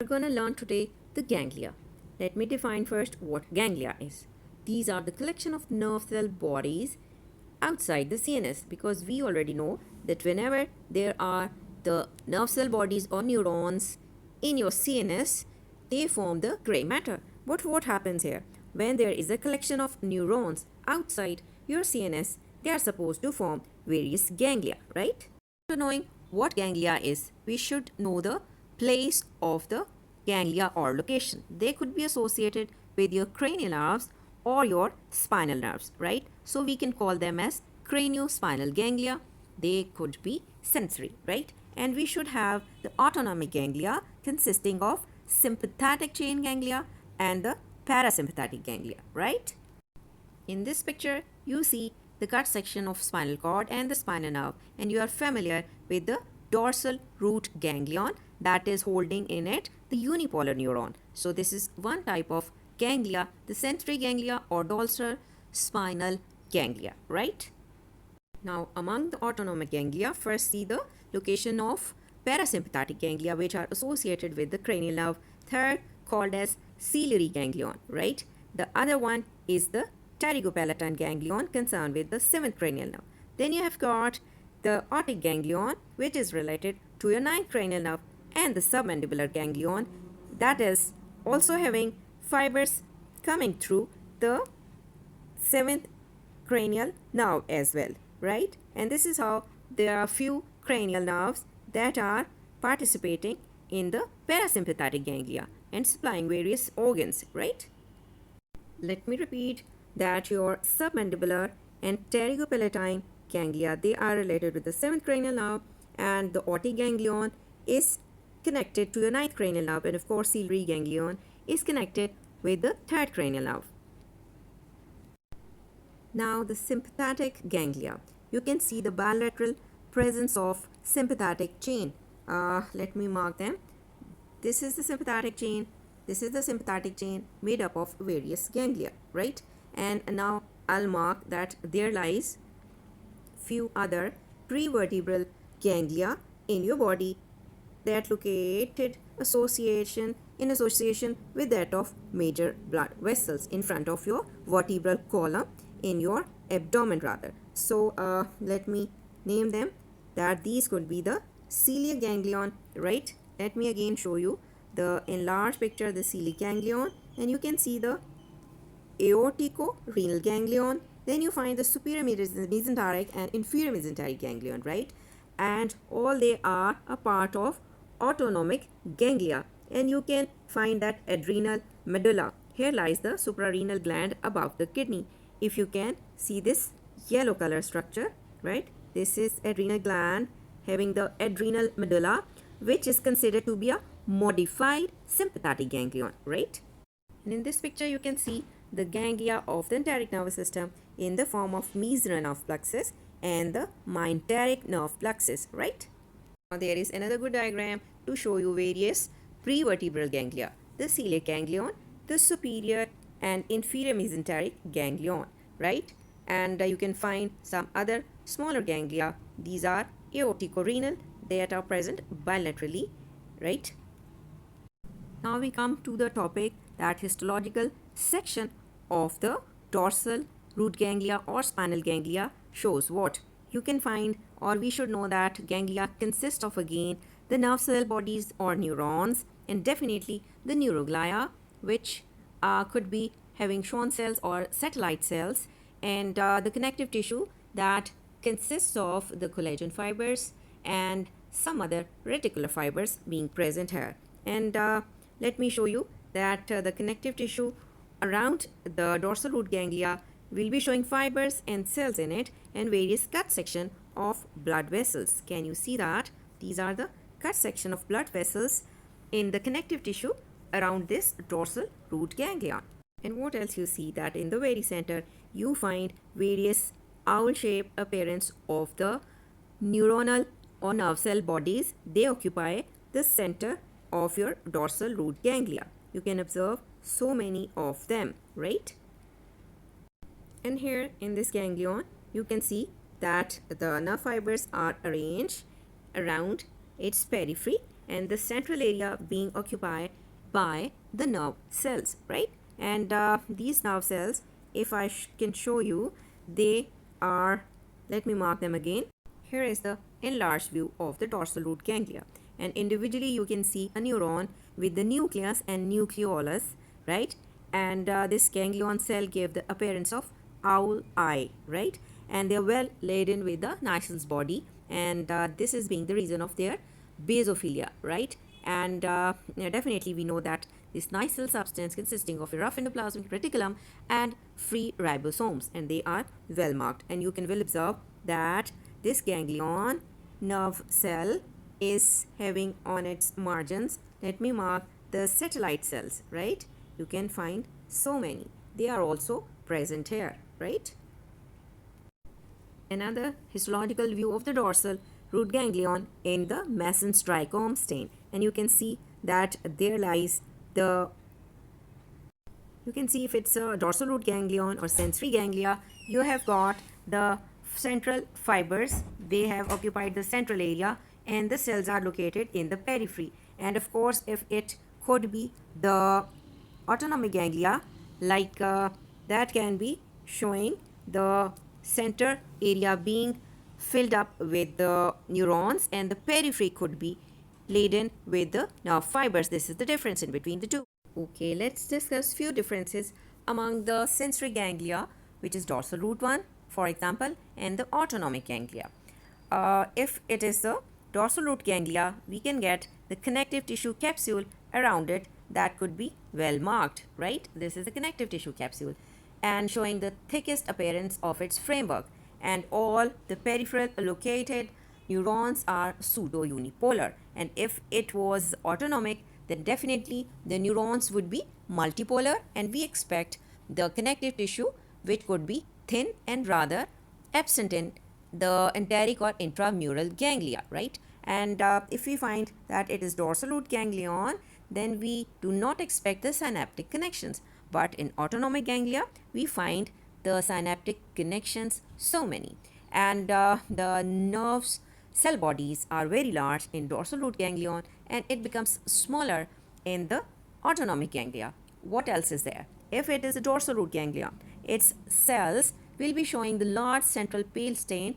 We're going to learn today the ganglia. Let me define first what ganglia is. These are the collection of nerve cell bodies outside the CNS, because we already know that whenever there are the nerve cell bodies or neurons in your CNS, they form the gray matter. But what happens here? When there is a collection of neurons outside your CNS, they are supposed to form various ganglia, right? After knowing what ganglia is, we should know the place of the ganglia or location. They could be associated with your cranial nerves or your spinal nerves, right? So we can call them as craniospinal ganglia. They could be sensory, right? And we should have the autonomic ganglia consisting of sympathetic chain ganglia and the parasympathetic ganglia, right? In this picture, you see the cut section of spinal cord and the spinal nerve, and you are familiar with the dorsal root ganglion that is holding in it the unipolar neuron. So this is one type of ganglia, the sensory ganglia or dorsal spinal ganglia, right? Now, among the autonomic ganglia, first see the location of parasympathetic ganglia, which are associated with the cranial nerve. Third, called as ciliary ganglion, right? The other one is the pterygopalatine ganglion, concerned with the seventh cranial nerve. Then you have got the otic ganglion, which is related to your ninth cranial nerve, and the submandibular ganglion, that is also having fibers coming through the seventh cranial nerve as well, right? And this is how there are few cranial nerves that are participating in the parasympathetic ganglia and supplying various organs, right? Let me repeat that your submandibular and pterygopalatine ganglia, they are related with the seventh cranial nerve, and the otic ganglion is connected to the ninth cranial nerve, and of course ciliary ganglion is connected with the third cranial nerve. Now the sympathetic ganglia. You can see the bilateral presence of sympathetic chain. Let me mark them. This is the sympathetic chain. This is the sympathetic chain made up of various ganglia, right? And now I'll mark that there lies few other prevertebral ganglia in your body that located in association with that of major blood vessels in front of your vertebral column in your abdomen rather. So let me name them, that these could be the celiac ganglion, right? Let me again show you the enlarged picture, the celiac ganglion, and you can see the aortico-renal ganglion. Then you find the superior mesenteric and inferior mesenteric ganglion, right? And all they are a part of autonomic ganglia. And you can find that adrenal medulla. Here lies the suprarenal gland above the kidney. If you can see this yellow color structure, right? This is adrenal gland having the adrenal medulla, which is considered to be a modified sympathetic ganglion, right? And in this picture, you can see the ganglia of the enteric nervous system in the form of mesenteric nerve plexus and the myenteric nerve plexus, right? Now there is another good diagram to show you various prevertebral ganglia, the celiac ganglion, the superior and inferior mesenteric ganglion, right? And you can find some other smaller ganglia. These are aortico-renal, that are present bilaterally, right? Now we come to the topic, that histological section of the dorsal root ganglia or spinal ganglia shows what? You can find, or we should know, that ganglia consist of again the nerve cell bodies or neurons, and definitely the neuroglia, which could be having Schwann cells or satellite cells, and the connective tissue that consists of the collagen fibers and some other reticular fibers being present here. And let me show you that the connective tissue around the dorsal root ganglia will be showing fibers and cells in it, and various cut section of blood vessels. Can you see that? These are the cut section of blood vessels in the connective tissue around this dorsal root ganglion. And what else you see? That in the very center you find various owl-shaped appearance of the neuronal or nerve cell bodies. They occupy the center of your dorsal root ganglia. You can observe so many of them, right? And here in this ganglion, you can see that the nerve fibers are arranged around its periphery, and the central area being occupied by the nerve cells, right? And these nerve cells, if I can show you, they are, let me mark them again. Here is the enlarged view of the dorsal root ganglia, and individually you can see a neuron with the nucleus and nucleolus, right? And this ganglion cell gave the appearance of owl eye, right? And they are well laden with the Nicel's body, and this is being the reason of their basophilia, right? And definitely we know that this Nicel substance consisting of a rough endoplasmic reticulum and free ribosomes, and they are well marked, and you can well observe that this ganglion nerve cell is having on its margins, let me mark, the satellite cells, right? You can find so many. They are also present here, right? Another histological view of the dorsal root ganglion in the Masson's trichome stain, and you can see that there lies the, you can see if it's a dorsal root ganglion or sensory ganglia, you have got the central fibers, they have occupied the central area, and the cells are located in the periphery. And of course, if it could be the autonomic ganglia, like that can be showing the center area being filled up with the neurons, and the periphery could be laden with the nerve fibers. This is the difference in between the two. Okay, let's discuss few differences among the sensory ganglia, which is dorsal root 1, for example, and the autonomic ganglia. If it is the dorsal root ganglia, we can get the connective tissue capsule around it that could be well marked, right? This is the connective tissue capsule, and showing the thickest appearance of its framework, and all the peripheral located neurons are pseudo-unipolar. And if it was autonomic, then definitely the neurons would be multipolar, and we expect the connective tissue, which could be thin and rather absent in the enteric or intramural ganglia, right? And if we find that it is dorsal root ganglion, then we do not expect the synaptic connections. But in autonomic ganglia, we find the synaptic connections so many. And the nerves cell bodies are very large in dorsal root ganglion, and it becomes smaller in the autonomic ganglia. What else is there? If it is a dorsal root ganglion, its cells will be showing the large central pale stain,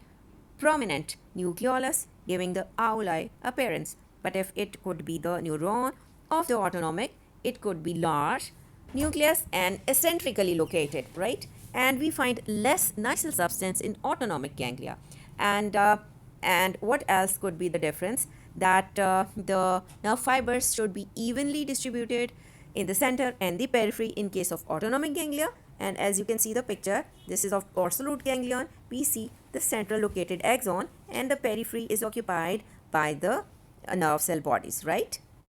prominent nucleolus, giving the owl eye appearance. But if it could be the neuron of the autonomic, it could be large nucleus and eccentrically located, right? And we find less Nicel substance in autonomic ganglia. And what else could be the difference? That the nerve fibers should be evenly distributed in the center and the periphery in case of autonomic ganglia. And as you can see the picture, this is of dorsal root ganglion. We see the central located axon, and the periphery is occupied by the nerve cell bodies, right?